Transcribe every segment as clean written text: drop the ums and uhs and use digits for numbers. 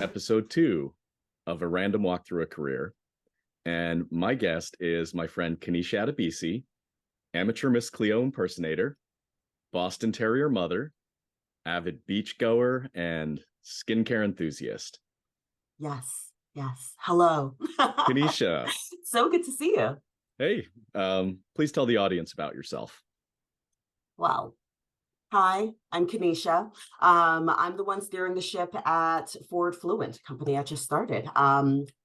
episode 2 of A Random Walk Through a Career. And my guest is my friend Keynisha Adebisi, amateur Miss Cleo impersonator, Boston Terrier mother, avid beachgoer, and skincare enthusiast. Yes. Hello. Keynisha, So good to see you. hey, please tell the audience about yourself. Well, hi, I'm Keynisha. I'm the one steering the ship at Fluent, company I just started.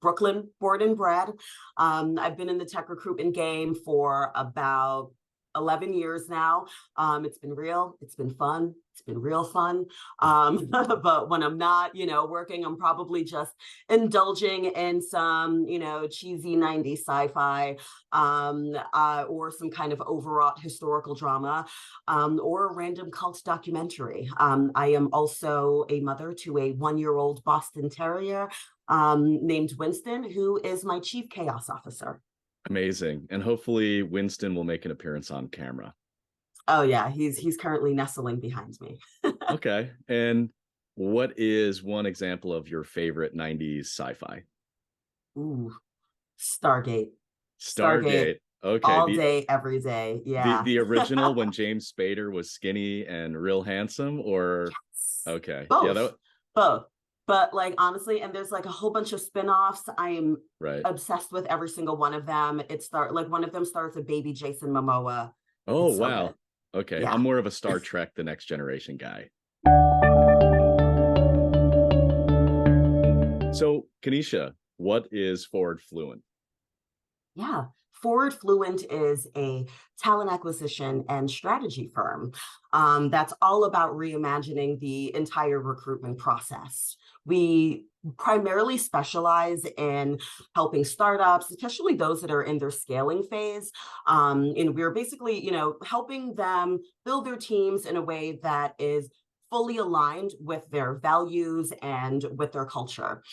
Brooklyn, born and bred. I've been in the tech recruitment game for about 11 years now. It's been real. It's been fun. It's been real fun. But when I'm not, working, I'm probably just indulging in some, cheesy 90s sci-fi, or some kind of overwrought historical drama, or a random cult documentary. I am also a mother to a 1-year-old Boston Terrier named Winston, who is my chief chaos officer. Amazing. And hopefully Winston will make an appearance on camera. Oh yeah, he's currently nestling behind me. Okay. And what is one example of your favorite 90s sci-fi? Ooh, Stargate. Stargate. Okay. All day, every day. Yeah. The original when James Spader was skinny and real handsome, or Yes. okay. Both. Yeah, Both. But like honestly, and there's like a whole bunch of spin-offs. I am right. obsessed with every single one of them. One of them stars a baby Jason Momoa. Oh, So wow. good. Okay. Yeah. I'm more of a Star Trek The Next Generation guy. So, Keynisha, what is Forward Fluent? Yeah. Fluent is a talent acquisition and strategy firm that's all about reimagining the entire recruitment process. We primarily specialize in helping startups, especially those that are in their scaling phase. And we're basically, helping them build their teams in a way that is fully aligned with their values and with their culture.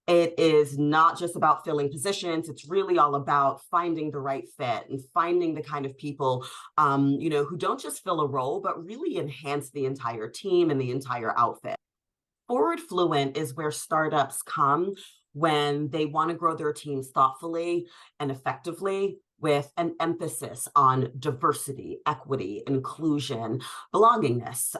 It is not just about filling positions. It's really all about finding the right fit and finding the kind of people, who don't just fill a role, but really enhance the entire team and the entire outfit. Forward Fluent is where startups come when they want to grow their teams thoughtfully and effectively with an emphasis on diversity, equity, inclusion, belongingness.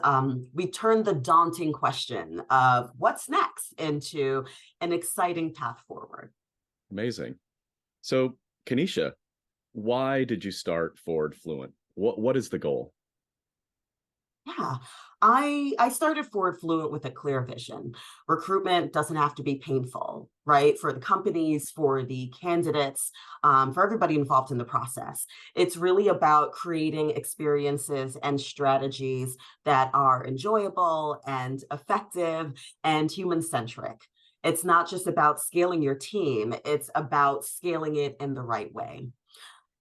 We turn the daunting question of what's next into an exciting path forward. Amazing. So, Keynisha, why did you start Forward Fluent? What is the goal? Yeah, I started Forward Fluent with a clear vision. Recruitment doesn't have to be painful, right? For the companies, for the candidates, for everybody involved in the process. It's really about creating experiences and strategies that are enjoyable and effective and human-centric. It's not just about scaling your team, it's about scaling it in the right way.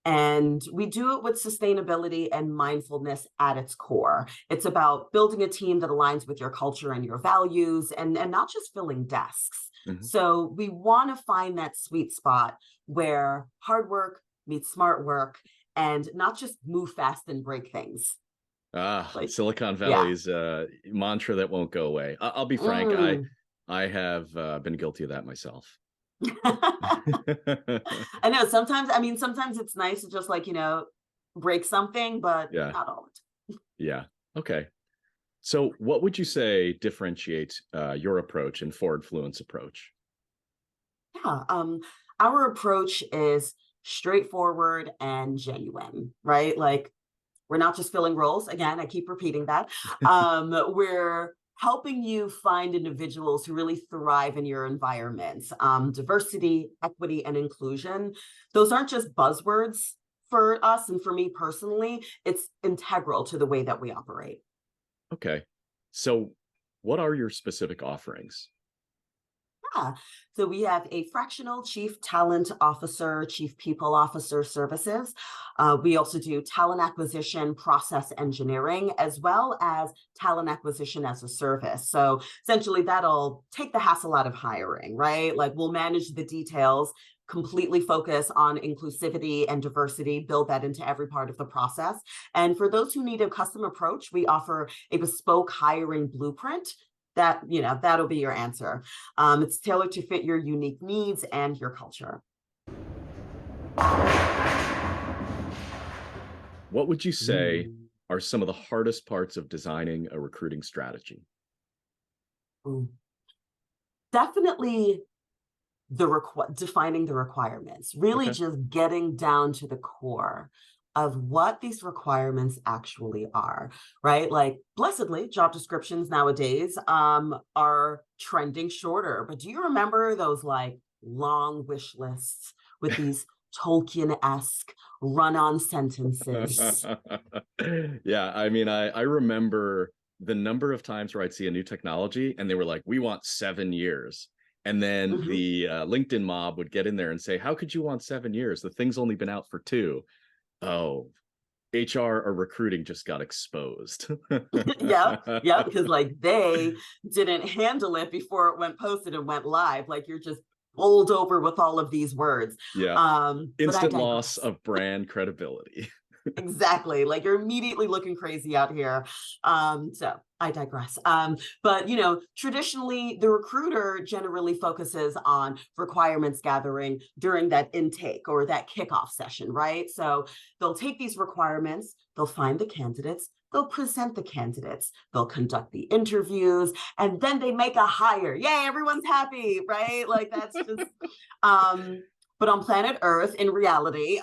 And we do it with sustainability and mindfulness at its core. It's about building a team that aligns with your culture and your values and not just filling desks. Mhm. So we want to find that sweet spot where hard work meets smart work and not just move fast and break things. Like, Silicon yeah. Valley's mantra that won't go away. I'll be frank, I have been guilty of that myself. I know sometimes it's nice to just break something, but Yeah. not all the time. Yeah. Okay. So, what would you say differentiates your approach and Forward Fluent's approach? Yeah, our approach is straightforward and genuine, right? Like we're not just filling roles. Again, I keep repeating that. We're helping you find individuals who really thrive in your environment. Diversity, equity, and inclusion. Those aren't just buzzwords for us and for me personally. It's integral to the way that we operate. Okay. So, what are your specific offerings? Yeah. So we have a fractional chief talent officer, chief people officer services. We also do talent acquisition, process engineering, as well as talent acquisition as a service. So essentially that'll take the hassle out of hiring, right? Like we'll manage the details, completely focus on inclusivity and diversity, build that into every part of the process. And for those who need a custom approach, we offer a bespoke hiring blueprint that'll be your answer. It's tailored to fit your unique needs and your culture. What would you say are some of the hardest parts of designing a recruiting strategy? Definitely defining the requirements, really just getting down to the core of what these requirements actually are, right? Like, blessedly, job descriptions nowadays are trending shorter. But do you remember those like long wish lists with these Tolkien-esque run-on sentences? Yeah, I mean, I remember the number of times where I'd see a new technology and they were like, we want 7 years. And then the LinkedIn mob would get in there and say, how could you want 7 years? The thing's only been out for 2. Oh, HR or recruiting just got exposed. Yeah, because like they didn't handle it before it went posted and went live. Like you're just bowled over with all of these words. Yeah. But I Instant digress. loss of brand credibility. Exactly. Like you're immediately looking crazy out here. So I digress. But traditionally the recruiter generally focuses on requirements gathering during that intake or that kickoff session, right? So they'll take these requirements, they'll find the candidates, they'll present the candidates, they'll conduct the interviews, and then they make a hire. Yay, everyone's happy, right? Like that's just but on planet Earth, in reality,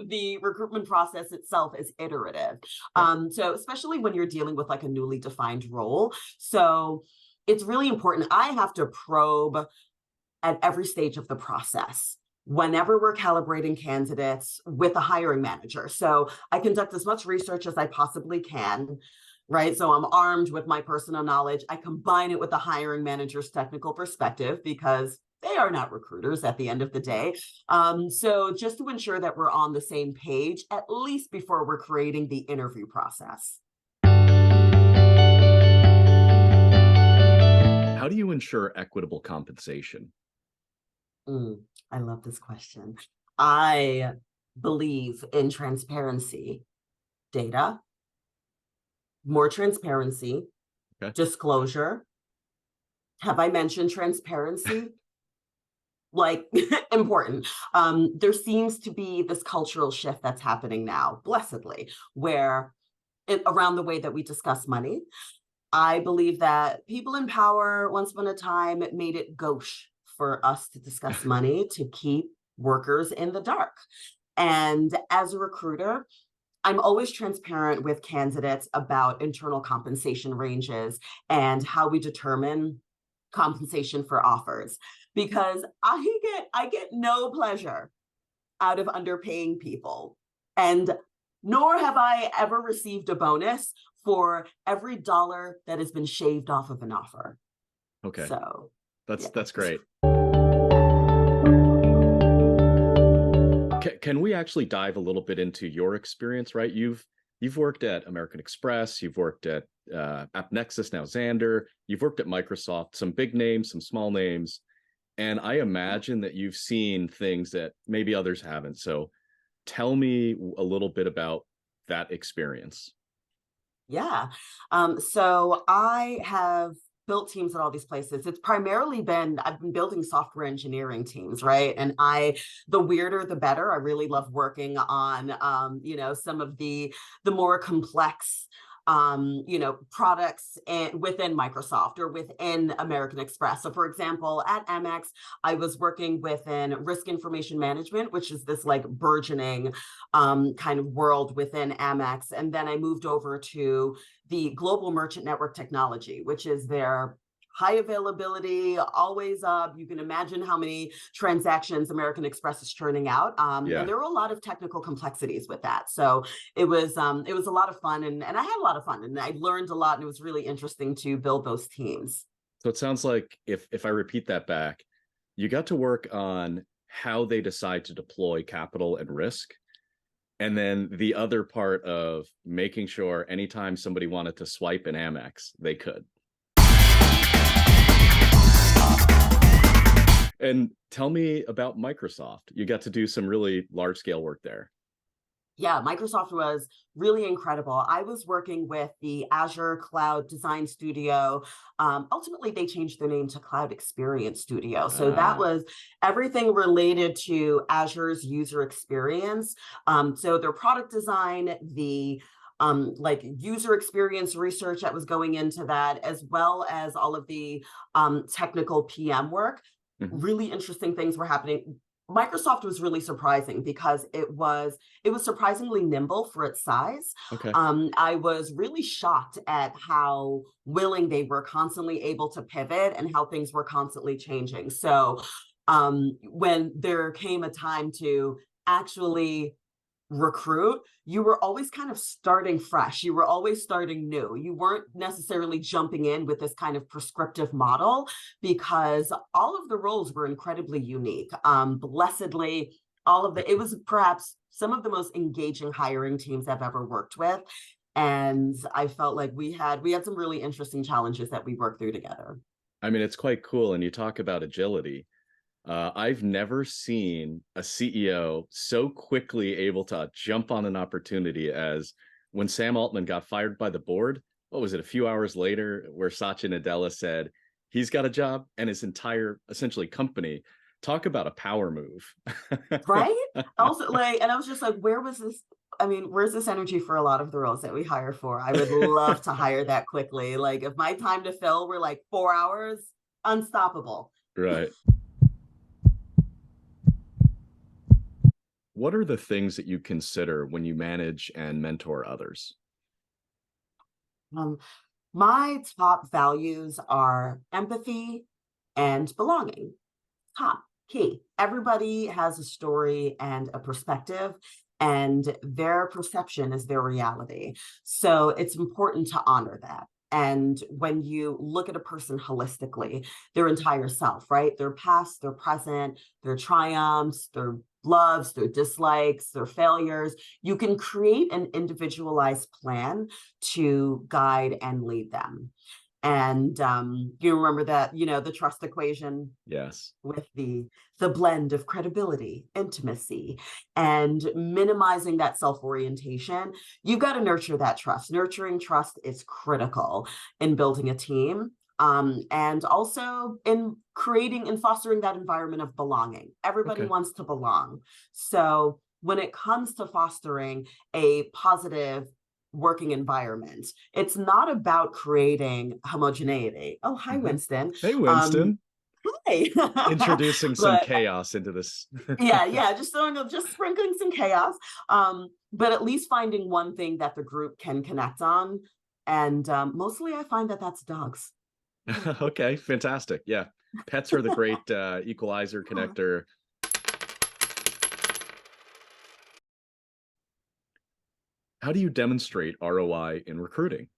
the recruitment process itself is iterative. So especially when you're dealing with like a newly defined role. So it's really important. I have to probe at every stage of the process whenever we're calibrating candidates with a hiring manager. So I conduct as much research as I possibly can. Right. So I'm armed with my personal knowledge. I combine it with the hiring manager's technical perspective because they are not recruiters at the end of the day. So just to ensure that we're on the same page, at least before we're creating the interview process. How do you ensure equitable compensation? I love this question. I believe in transparency, data, more transparency, disclosure. Have I mentioned transparency? Like important. There seems to be this cultural shift that's happening now, blessedly, where around the way that we discuss money. I believe that people in power once upon a time made it gauche for us to discuss money to keep workers in the dark. And as a recruiter, I'm always transparent with candidates about internal compensation ranges and how we determine compensation for offers, because I get no pleasure out of underpaying people, and nor have I ever received a bonus for every dollar that has been shaved off of an offer. Okay. So that's great. Can we actually dive a little bit into your experience, right? You've worked at American Express, you've worked at AppNexus, now Xandr, you've worked at Microsoft, some big names, some small names, and I imagine that you've seen things that maybe others haven't. So tell me a little bit about that experience. Yeah. So I have built teams at all these places. It's primarily I've been building software engineering teams, right? And the weirder, the better. I really love working on, some of the more complex, products within Microsoft or within American Express. So for example, at Amex, I was working within risk information management, which is this like burgeoning kind of world within Amex. And then I moved over to the global merchant network technology, which is their high availability, always up. You can imagine how many transactions American Express is churning out. And there were a lot of technical complexities with that. So it was a lot of fun, and I had a lot of fun, and I learned a lot, and it was really interesting to build those teams. So it sounds like if I repeat that back, you got to work on how they decide to deploy capital and risk. And then the other part of making sure anytime somebody wanted to swipe an Amex, they could. And tell me about Microsoft. You got to do some really large scale work there. Yeah, Microsoft was really incredible. I was working with the Azure Cloud Design Studio. Ultimately, they changed their name to Cloud Experience Studio. So that Ah, was everything related to Azure's user experience. So their product design, the like user experience research that was going into that, as well as all of the technical PM work. mhm. Really interesting things were happening. Microsoft was really surprising because it was surprisingly nimble for its size. Okay. I was really shocked at how willing they were, constantly able to pivot, and how things were constantly changing. So when there came a time to actually recruit, you were always kind of starting fresh. You were always starting new. You weren't necessarily jumping in with this kind of prescriptive model, because all of the roles were incredibly unique. Blessedly, it was perhaps some of the most engaging hiring teams I've ever worked with. And I felt like we had some really interesting challenges that we worked through together. I mean, it's quite cool. And you talk about agility. I've never seen a CEO so quickly able to jump on an opportunity as when Sam Altman got fired by the board. What was it, a few hours later, where Satya Nadella said he's got a job and his entire essentially company. Talk about a power move. Right? Also, like, and I was just like, where was this? I mean, where's this energy for a lot of the roles that we hire for? I would love to hire that quickly. Like, if my time to fill were like 4 hours, unstoppable. Right. What are the things that you consider when you manage and mentor others? Um, my top values are empathy and belonging. Top key. Everybody has a story and a perspective, and their perception is their reality. So it's important to honor that. And when you look at a person holistically, their entire self, right? Their past, their present, their triumphs, their loves, their dislikes, their failures, you can create an individualized plan to guide and lead them. And you remember that, the trust equation Yes. with the blend of credibility, intimacy, and minimizing that self-orientation. You've got to nurture that trust. Nurturing trust is critical in building a team. And also in creating and fostering that environment of belonging. Everybody Okay. wants to belong. So when it comes to fostering a positive working environment, it's not about creating homogeneity. Oh, hi, Mhm. Winston. Hey, Um, Winston. Hey. Introducing some But chaos into this. yeah, just sprinkling some chaos. But at least finding one thing that the group can connect on. And mostly I find that that's dogs. Okay, fantastic. Yeah. Pets are the great equalizer connector. How do you demonstrate ROI in recruiting?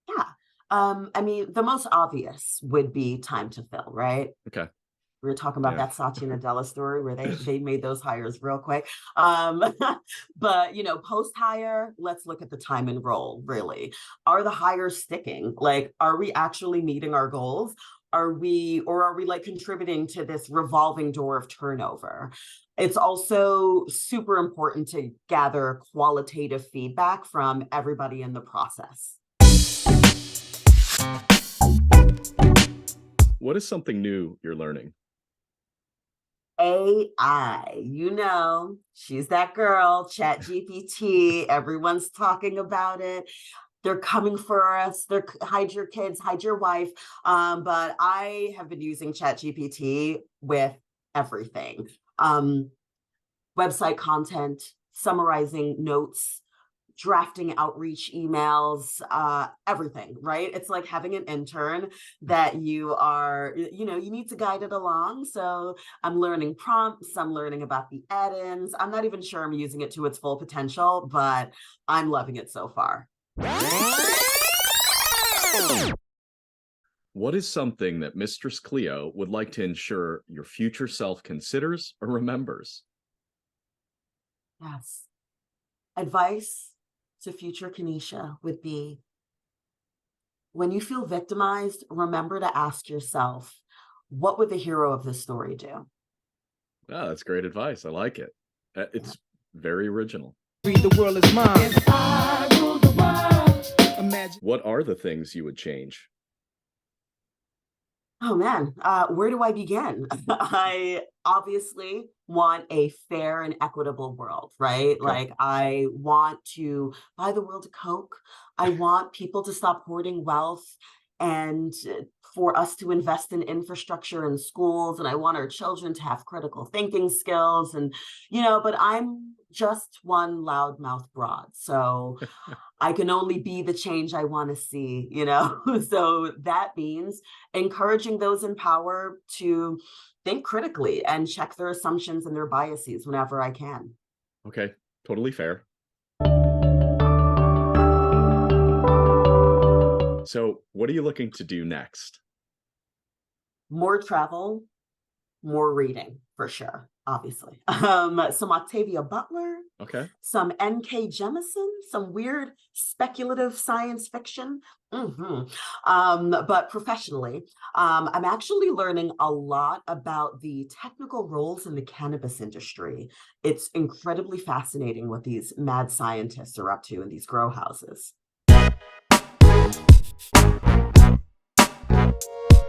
Yeah. I mean, the most obvious would be time to fill, right? Okay. We were talking about Yeah. that Satya Nadella story where they made those hires real quick. But post hire, let's look at the time and role. Really, are the hires sticking? Like, are we actually meeting our goals? Are we like contributing to this revolving door of turnover? It's also super important to gather qualitative feedback from everybody in the process. What is something new you're learning? AI, she's that girl, Chat GPT. Everyone's talking about it. They're coming for us. Hide your kids, hide your wife. But I have been using Chat GPT with everything. Um, Website content, summarizing notes, drafting outreach emails, everything, right? It's like having an intern that you need to guide it along. So I'm learning prompts, I'm learning about the add-ins. I'm not even sure I'm using it to its full potential, but I'm loving it so far. What is something that Mistress Cleo would like to ensure your future self considers or remembers? Yes. Advice to future Keynisha would be, when you feel victimized, remember to ask yourself, what would the hero of this story do? Oh, that's great advice. I like it. Yeah. It's Very original. The world is mine. If I rule the world, imagine. What are the things you would change? Oh man, where do I begin? I obviously want a fair and equitable world, right? Okay. Like, I want to buy the world a Coke. I want people to stop hoarding wealth and for us to invest in infrastructure in schools. And I want our children to have critical thinking skills. And, but I'm just one loudmouth broad. So I can only be the change I want to see, So that means encouraging those in power to think critically and check their assumptions and their biases whenever I can. Okay. Totally fair. So, what are you looking to do next? More travel, more reading for sure, obviously. Some Octavia Butler, Okay. some N.K. Jemisin, some weird speculative science fiction. But professionally, I'm actually learning a lot about the technical roles in the cannabis industry. It's incredibly fascinating what these mad scientists are up to in these grow houses.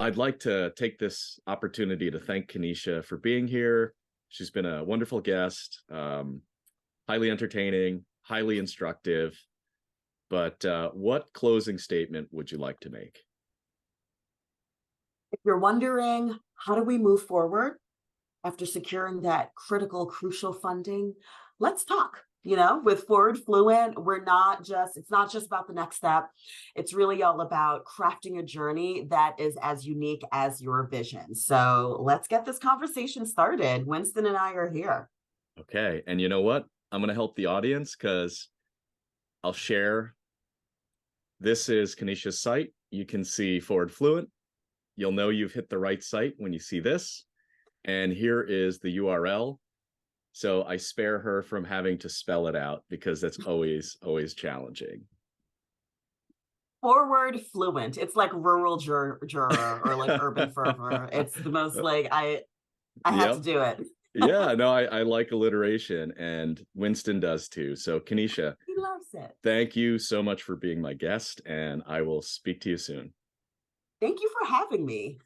I'd like to take this opportunity to thank Keynisha for being here. She's been a wonderful guest, highly entertaining, highly instructive. But what closing statement would you like to make? If you're wondering, how do we move forward after securing that critical, crucial funding? Let's talk. With Forward Fluent, it's not just about the next step. It's really all about crafting a journey that is as unique as your vision. So let's get this conversation started. Winston and I are here. Okay. And you know what? I'm going to help the audience because I'll share. This is Keynisha's site. You can see Forward Fluent. You'll know you've hit the right site when you see this. And here is the URL. So I spare her from having to spell it out because that's always challenging. Forward Fluent. It's like rural juror or like urban fervor. It's the most like I had to Yep. do it. Yeah, no, I like alliteration, and Winston does too. So, Keynisha, He loves it. thank you so much for being my guest, and I will speak to you soon. Thank you for having me.